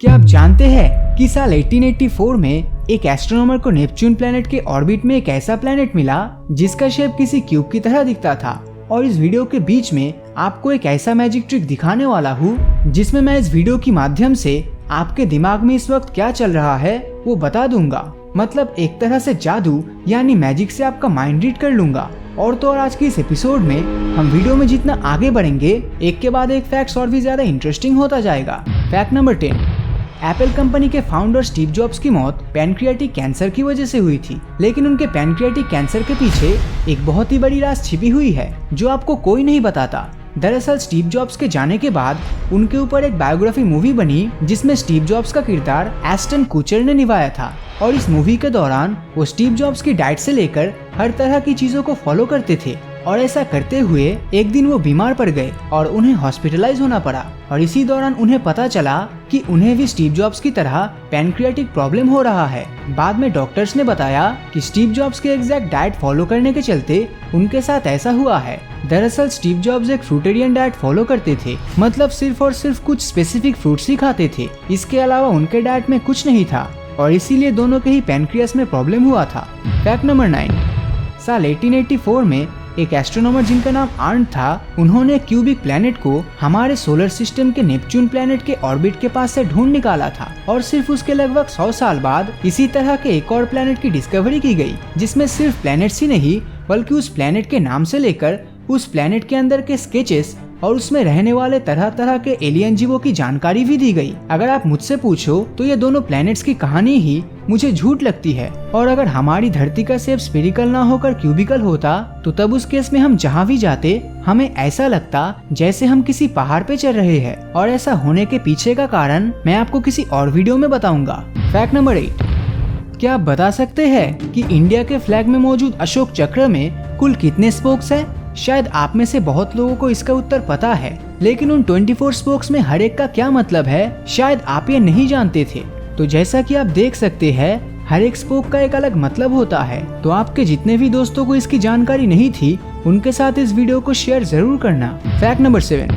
क्या आप जानते हैं कि साल 1884 में एक एस्ट्रोनॉमर को नेपच्यून प्लैनेट के ऑर्बिट में एक ऐसा प्लैनेट मिला जिसका शेप किसी क्यूब की तरह दिखता था। और इस वीडियो के बीच में आपको एक ऐसा मैजिक ट्रिक दिखाने वाला हूँ जिसमें मैं इस वीडियो के माध्यम से आपके दिमाग में इस वक्त क्या चल रहा है वो बता दूंगा। मतलब एक तरह से जादू यानी मैजिक से आपका माइंड रीड कर लूंगा। और तो और आज के इस एपिसोड में हम वीडियो में जितना आगे बढ़ेंगे एक के बाद एक फैक्ट्स और भी ज्यादा इंटरेस्टिंग होता जाएगा। फैक्ट नंबर 10, एप्पल कंपनी के फाउंडर स्टीव जॉब्स की मौत पैनक्रियाटिक कैंसर की वजह से हुई थी, लेकिन उनके पैनक्रियाटिक कैंसर के पीछे एक बहुत ही बड़ी राज छिपी हुई है जो आपको कोई नहीं बताता। दरअसल स्टीव जॉब्स के जाने के बाद उनके ऊपर एक बायोग्राफी मूवी बनी जिसमें स्टीव जॉब्स का किरदार एस्टन कुचर ने निभाया था। और इस मूवी के दौरान वो स्टीव जॉब्स की डाइट से लेकर हर तरह की चीजों को फॉलो करते थे। और ऐसा करते हुए एक दिन वो बीमार पड़ गए और उन्हें हॉस्पिटलाइज होना पड़ा। और इसी दौरान उन्हें पता चला कि उन्हें भी स्टीव जॉब्स की तरह पैनक्रियाटिक प्रॉब्लम हो रहा है। बाद में डॉक्टर्स ने बताया कि स्टीव जॉब्स के एग्जैक्ट डाइट फॉलो करने के चलते उनके साथ ऐसा हुआ है। दरअसल स्टीव जॉब्स एक फ्रूटेरियन डाइट फॉलो करते थे, मतलब सिर्फ और सिर्फ कुछ स्पेसिफिक फ्रूट्स ही खाते थे। इसके अलावा उनके डाइट में कुछ नहीं था और इसीलिए दोनों के ही पैनक्रियास में प्रॉब्लम हुआ था। फैक्ट नंबर 9, साल 1884 में एक एस्ट्रोनॉमर जिनका नाम आर्न था, उन्होंने क्यूबिक प्लैनेट को हमारे सोलर सिस्टम के नेपच्यून प्लैनेट के ऑर्बिट के पास से ढूंढ निकाला था। और सिर्फ उसके लगभग 100 साल बाद इसी तरह के एक और प्लैनेट की डिस्कवरी की गई जिसमें सिर्फ प्लैनेट्स ही नहीं बल्कि उस प्लैनेट के नाम से लेकर उस प्लैनेट के अंदर के स्केचेस और उसमें रहने वाले तरह तरह के एलियन जीवों की जानकारी भी दी गई। अगर आप मुझसे पूछो तो ये दोनों प्लैनेट्स की कहानी ही मुझे झूठ लगती है। और अगर हमारी धरती का शेप स्फेरिकल ना होकर क्यूबिकल होता तो तब उस केस में हम जहाँ भी जाते हमें ऐसा लगता जैसे हम किसी पहाड़ पे चल रहे हैं। और ऐसा होने के पीछे का कारण मैं आपको किसी और वीडियो में बताऊंगा। फैक्ट नंबर 8, क्या आप बता सकते हैं कि इंडिया के फ्लैग में मौजूद अशोक चक्र में कुल कितने स्पोक्स हैं? शायद आप में से बहुत लोगों को इसका उत्तर पता है, लेकिन उन 24 स्पोक्स में हर एक का क्या मतलब है शायद आप ये नहीं जानते थे। तो जैसा कि आप देख सकते हैं हर एक स्पोक का एक अलग मतलब होता है। तो आपके जितने भी दोस्तों को इसकी जानकारी नहीं थी उनके साथ इस वीडियो को शेयर जरूर करना। फैक्ट नंबर 7,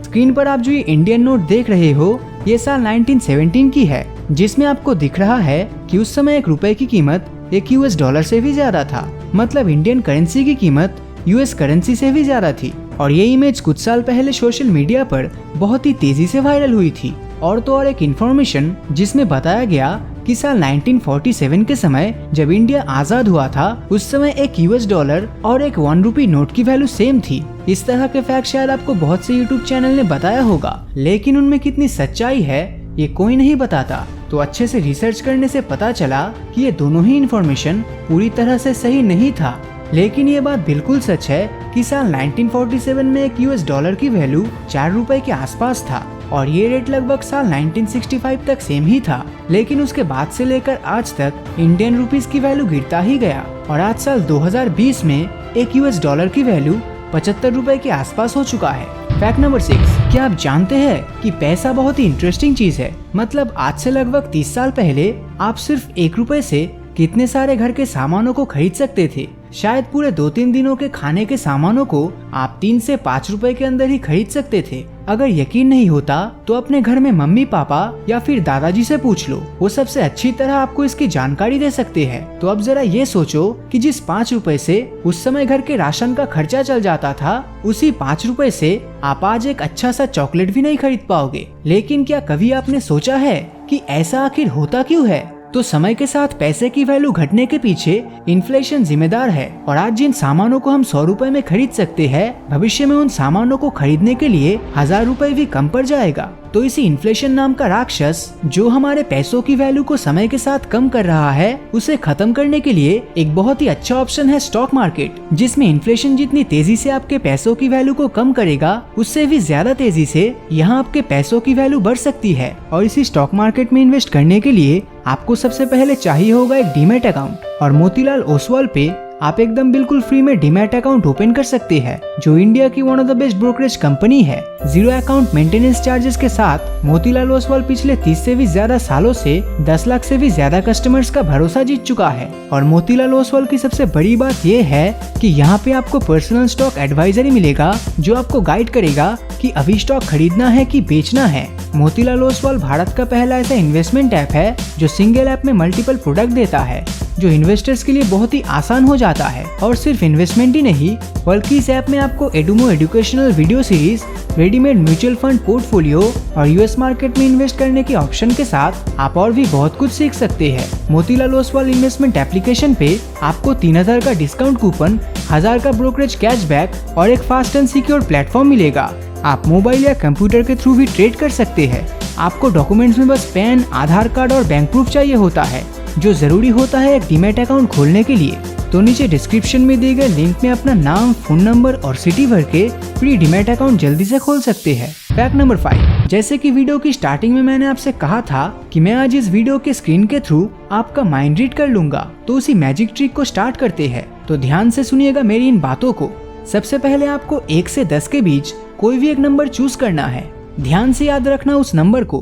स्क्रीन पर आप जो ये इंडियन नोट देख रहे हो ये साल 1917 की है, जिसमें आपको दिख रहा है कि उस समय एक रुपए की कीमत एक US डॉलर से भी ज्यादा था। मतलब इंडियन करेंसी की कीमत US करेंसी से भी ज्यादा थी। और ये इमेज कुछ साल पहले सोशल मीडिया पर बहुत ही तेजी से वायरल हुई थी। और तो और एक इन्फॉर्मेशन जिसमें बताया गया कि साल 1947 के समय जब इंडिया आजाद हुआ था उस समय एक US डॉलर और एक 1 रुपी नोट की वैल्यू सेम थी। इस तरह के फैक्ट शायद आपको बहुत से YouTube चैनल ने बताया होगा, लेकिन उनमें कितनी सच्चाई है ये कोई नहीं बताता। तो अच्छे से रिसर्च करने से पता चला कि ये दोनों ही इन्फॉर्मेशन पूरी तरह से सही नहीं था। लेकिन ये बात बिल्कुल सच है कि साल 1947 में एक US डॉलर की वैल्यू 4 रुपए के आसपास था और ये रेट लगभग साल 1965 तक सेम ही था। लेकिन उसके बाद से लेकर आज तक इंडियन रुपीस की वैल्यू गिरता ही गया और आज साल 2020 में एक US डॉलर की वैल्यू 75 रुपए के आसपास हो चुका है। फैक्ट नंबर 6, क्या आप जानते हैं कि पैसा बहुत ही इंटरेस्टिंग चीज है। मतलब आज से लगभग 30 साल पहले आप सिर्फ 1 रुपए से कितने सारे घर के सामानों को खरीद सकते थे। शायद पूरे 2-3 दिनों के खाने के सामानों को आप 3 से 5 रुपए के अंदर ही खरीद सकते थे। अगर यकीन नहीं होता तो अपने घर में मम्मी पापा या फिर दादाजी से पूछ लो, वो सबसे अच्छी तरह आपको इसकी जानकारी दे सकते हैं। तो अब जरा ये सोचो कि जिस 5 रुपए से उस समय घर के राशन का खर्चा चल जाता था उसी 5 रुपए से आप आज एक अच्छा सा चॉकलेट भी नहीं खरीद पाओगे। लेकिन क्या कभी आपने सोचा है कि ऐसा आखिर होता क्यों है? तो समय के साथ पैसे की वैल्यू घटने के पीछे इन्फ्लेशन जिम्मेदार है। और आज जिन सामानों को हम 100 रुपए में खरीद सकते हैं भविष्य में उन सामानों को खरीदने के लिए 1000 रुपए भी कम पड़ जाएगा। तो इसी इन्फ्लेशन नाम का राक्षस जो हमारे पैसों की वैल्यू को समय के साथ कम कर रहा है उसे खत्म करने के लिए एक बहुत ही अच्छा ऑप्शन है स्टॉक मार्केट, जिसमें इन्फ्लेशन जितनी तेजी से आपके पैसों की वैल्यू को कम करेगा उससे भी ज्यादा तेजी से यहाँ आपके पैसों की वैल्यू बढ़ सकती है। और इसी स्टॉक मार्केट में इन्वेस्ट करने के लिए आपको सबसे पहले चाहिए होगा एक डीमैट अकाउंट। और मोतीलाल ओसवाल पे आप एकदम बिल्कुल फ्री में डीमैट अकाउंट ओपन कर सकते हैं, जो इंडिया की one of the best brokerage company है। जीरो अकाउंट मेंटेनेंस चार्जेस के साथ मोतीलाल ओसवाल पिछले 30 से भी ज्यादा सालों से 10 लाख से भी ज्यादा कस्टमर्स का भरोसा जीत चुका है। और मोतीलाल ओसवाल की सबसे बड़ी बात यह है कि यहाँ पे आपको पर्सनल स्टॉक एडवाइजरी मिलेगा, जो आपको गाइड करेगा कि अभी स्टॉक खरीदना है कि बेचना है। मोतीलाल ओसवाल भारत का पहला ऐसा इन्वेस्टमेंट ऐप है जो सिंगल ऐप में मल्टीपल प्रोडक्ट देता है, जो इन्वेस्टर्स के लिए बहुत ही आसान हो जाता है। और सिर्फ इन्वेस्टमेंट ही नहीं, बल्कि इस ऐप में आपको एडुमो educational video series, readymade mutual fund portfolio और यूएस मार्केट में इन्वेस्ट करने के ऑप्शन के साथ आप और भी बहुत कुछ सीख सकते हैं। मोतीलाल ओसवाल इन्वेस्टमेंट एप्लीकेशन पे आपको 3000 का डिस्काउंट कूपन, 1000 का ब्रोकरेज कैशबैक और एक फास्ट एंड सिक्योर प्लेटफॉर्म मिलेगा। आप मोबाइल या कंप्यूटर के थ्रू भी ट्रेड कर सकते हैं। आपको डॉक्यूमेंट्स में बस पैन, आधार कार्ड और बैंक प्रूफ चाहिए होता है, जो जरूरी होता है एक डीमैट अकाउंट खोलने के लिए। तो नीचे डिस्क्रिप्शन में दिए गए लिंक में अपना नाम, फोन नंबर और सिटी भर के फ्री डीमैट अकाउंट जल्दी से खोल सकते हैं। फैक्ट नंबर 5, जैसे कि वीडियो की स्टार्टिंग में मैंने आपसे कहा था कि मैं आज इस वीडियो के स्क्रीन के थ्रू आपका माइंड रीड कर लूंगा, तो उसी मैजिक ट्रिक को स्टार्ट करते हैं। तो ध्यान से सुनिएगा मेरी इन बातों को। सबसे पहले आपको 1 से 10 के बीच कोई भी एक नंबर चूज करना है। ध्यान से याद रखना उस नंबर को।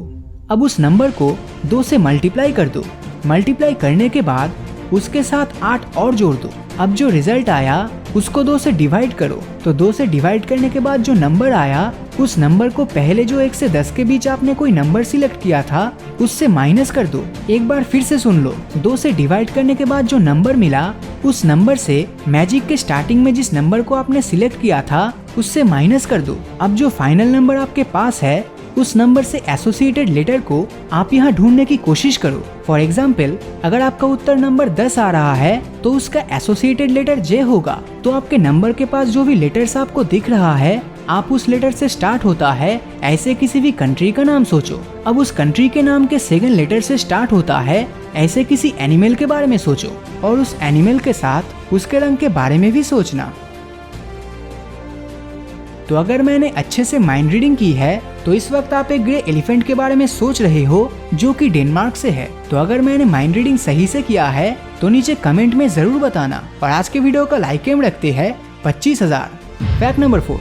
अब उस नंबर को 2 से मल्टीप्लाई कर दो। मल्टीप्लाई करने के बाद उसके साथ 8 और जोड़ दो। अब जो रिजल्ट आया उसको 2 से डिवाइड करो। तो 2 से डिवाइड करने के बाद जो नंबर आया, उस नंबर को पहले जो 1 से 10 के बीच आपने कोई नंबर सिलेक्ट किया था उससे माइनस कर दो। एक बार फिर से सुन लो। 2 से डिवाइड करने के बाद जो नंबर मिला, उस नंबर से मैजिक के स्टार्टिंग में जिस नंबर को आपने सिलेक्ट किया था उससे माइनस कर दो। अब जो फाइनल नंबर आपके पास है, उस नंबर से एसोसिएटेड लेटर को आप यहाँ ढूंढने की कोशिश करो। फॉर एग्जाम्पल, अगर आपका उत्तर नंबर 10 आ रहा है तो उसका एसोसिएटेड लेटर जे होगा। तो आपके नंबर के पास जो भी लेटर्स आपको दिख रहा है, आप उस लेटर से स्टार्ट होता है ऐसे किसी भी कंट्री का नाम सोचो। अब उस कंट्री के नाम के सेकंड लेटर से स्टार्ट होता है ऐसे किसी एनिमल के बारे में सोचो, और उस एनिमल के साथ उसके रंग के बारे में भी सोचना। तो अगर मैंने अच्छे से माइंड रीडिंग की है तो इस वक्त आप एक ग्रे एलिफेंट के बारे में सोच रहे हो, जो कि डेनमार्क से है। तो अगर मैंने माइंड रीडिंग सही से किया है तो नीचे कमेंट में जरूर बताना। और आज के वीडियो का लाइक एम रखते हैं 25,000। फैक्ट नंबर 4,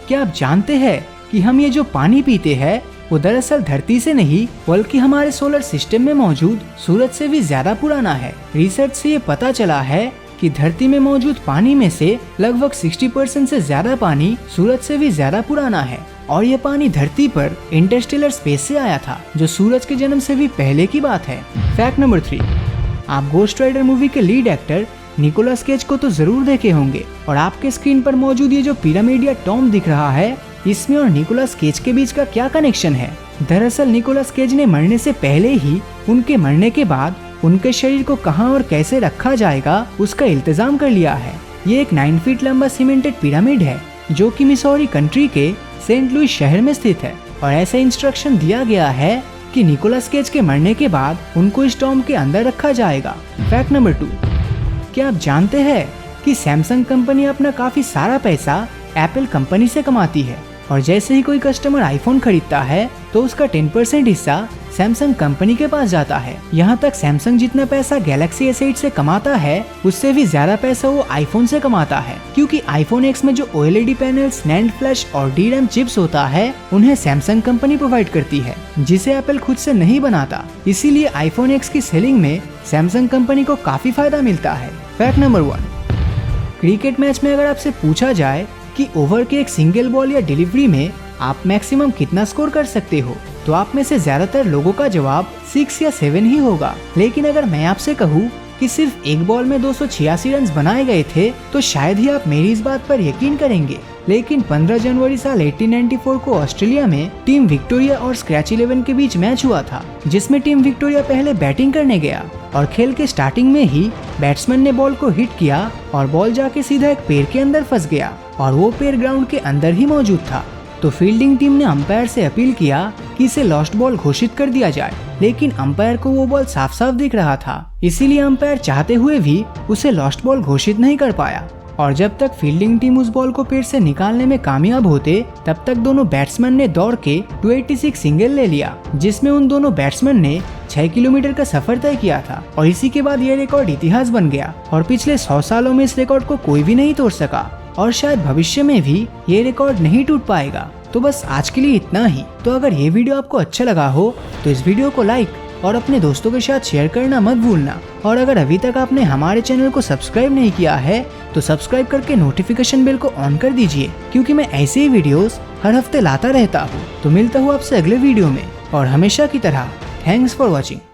क्या आप जानते हैं कि हम ये जो पानी पीते हैं वो दरअसल धरती से नहीं बल्कि हमारे सोलर सिस्टम में मौजूद सूरज से भी ज्यादा पुराना है। रिसर्च से ये पता चला है कि धरती में मौजूद पानी में से लगभग 60% से ज्यादा पानी सूरज से भी ज्यादा पुराना है। और ये पानी धरती पर इंटरस्टेलर स्पेस से आया था, जो सूरज के जन्म से भी पहले की बात है। फैक्ट नंबर 3, आप गोस्ट राइडर मूवी के लीड एक्टर निकोलस केज को तो जरूर देखे होंगे। और आपके स्क्रीन पर मौजूद ये जो पिरामिड या टॉम दिख रहा है, इसमें और निकोलस केज के बीच का क्या कनेक्शन है? दरअसल निकोलस केज ने मरने से पहले ही उनके मरने के बाद उनके शरीर को कहां और कैसे रखा जाएगा उसका इंतजाम कर लिया है। ये एक 9 फीट लंबा सीमेंटेड पिरामिड है, जो कि मिसौरी कंट्री के सेंट लुइस शहर में स्थित है। और ऐसा इंस्ट्रक्शन दिया गया है कि निकोलस केज के मरने के बाद उनको इस टॉम के अंदर रखा जाएगा। फैक्ट नंबर 2, क्या आप जानते हैं कि सैमसंग कंपनी अपना काफी सारा पैसा एप्पल कंपनी से कमाती है? और जैसे ही कोई कस्टमर आईफोन खरीदता है तो उसका 10% हिस्सा सैमसंग कंपनी के पास जाता है। यहाँ तक सैमसंग जितना पैसा गैलेक्सी S8 से कमाता है, उससे भी ज्यादा पैसा वो आईफोन से कमाता है, क्योंकि आईफोन X में जो OLED पैनल्स, NAND फ्लैश और DRAM चिप्स होता है, उन्हें सैमसंग कंपनी प्रोवाइड करती है, जिसे एप्पल खुद से नहीं बनाता। इसीलिए आईफोन X की सेलिंग में सैमसंग कंपनी को काफी फायदा मिलता है। फैक्ट नंबर 1, क्रिकेट मैच में अगर आपसे पूछा जाए कि ओवर के एक सिंगल बॉल या डिलीवरी में आप मैक्सिमम कितना स्कोर कर सकते हो, तो आप में से ज्यादातर लोगों का जवाब 6 या 7 ही होगा। लेकिन अगर मैं आपसे कहूँ कि सिर्फ एक बॉल में 286 रन बनाए गए थे, तो शायद ही आप मेरी इस बात पर यकीन करेंगे। लेकिन 15 जनवरी साल 1894 को ऑस्ट्रेलिया में टीम विक्टोरिया और स्क्रैच 11 के बीच मैच हुआ था, जिसमें टीम विक्टोरिया पहले बैटिंग करने गया और खेल के स्टार्टिंग में ही बैट्समैन ने बॉल को हिट किया और बॉल जाके सीधा एक पेड़ के अंदर फंस गया, और वो पेड़ ग्राउंड के अंदर ही मौजूद था। तो फील्डिंग टीम ने अंपायर से अपील किया कि इसे लॉस्ट बॉल घोषित कर दिया जाए, लेकिन अंपायर को वो बॉल साफ साफ दिख रहा था, इसीलिए अंपायर चाहते हुए भी उसे लॉस्ट बॉल घोषित नहीं कर पाया। और जब तक फील्डिंग टीम उस बॉल को पेड़ से निकालने में कामयाब होते तब तक दोनों बैट्समैन ने दौड़ के 286 सिंगल ले लिया, जिसमें उन दोनों बैट्समैन ने 6 किलोमीटर का सफर तय किया था। और इसी के बाद यह रिकॉर्ड इतिहास बन गया और पिछले 100 सालों में इस रिकॉर्ड को कोई भी नहीं तोड़ सका और शायद भविष्य में भी ये रिकॉर्ड नहीं टूट पाएगा। तो बस आज के लिए इतना ही। तो अगर ये वीडियो आपको अच्छा लगा हो तो इस वीडियो को लाइक और अपने दोस्तों के साथ शेयर करना मत भूलना। और अगर अभी तक आपने हमारे चैनल को सब्सक्राइब नहीं किया है तो सब्सक्राइब करके नोटिफिकेशन बेल को ऑन कर दीजिए, क्योंकि मैं ऐसे ही वीडियोस हर हफ्ते लाता रहता हूँ। तो मिलता हूँ आपसे अगले वीडियो में और हमेशा की तरह थैंक्स फॉर वॉचिंग।